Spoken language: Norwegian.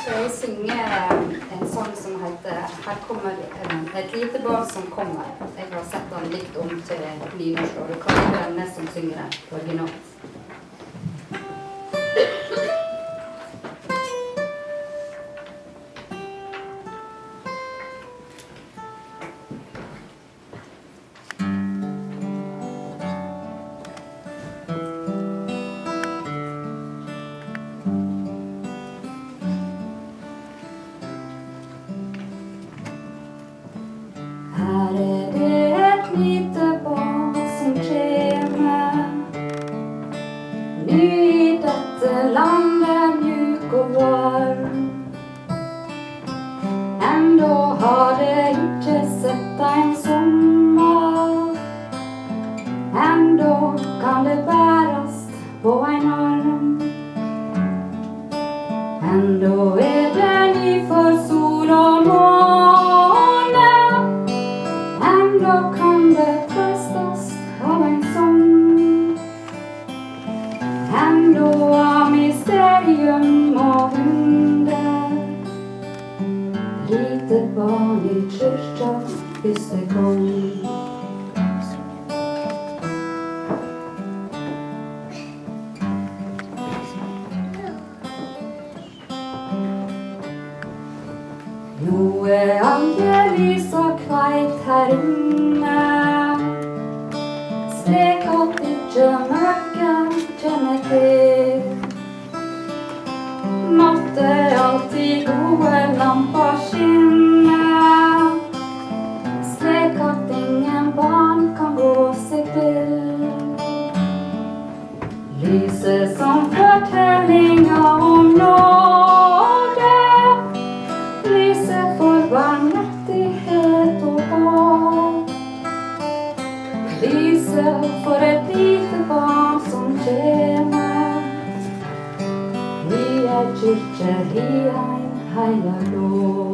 skal jeg synge en sang som heter «Her kommer et lite barn som kommer». Jeg har sett den litt om til nynorsk, og det kan være denne som synger den originalt. Lite barn i kyrkja, hvis det kommer. Nå alle lys og kveit her inne, slik at ikke mørket kjenner til. Måtte alltid gode lamper skinne, slik at ingen barn kan gå seg vill. Lyset som fortellinger om nåde, lyset for barmhjertighet og håp. Lyset for et lite barn som kommer. I Kyrkje, I en heilag lov.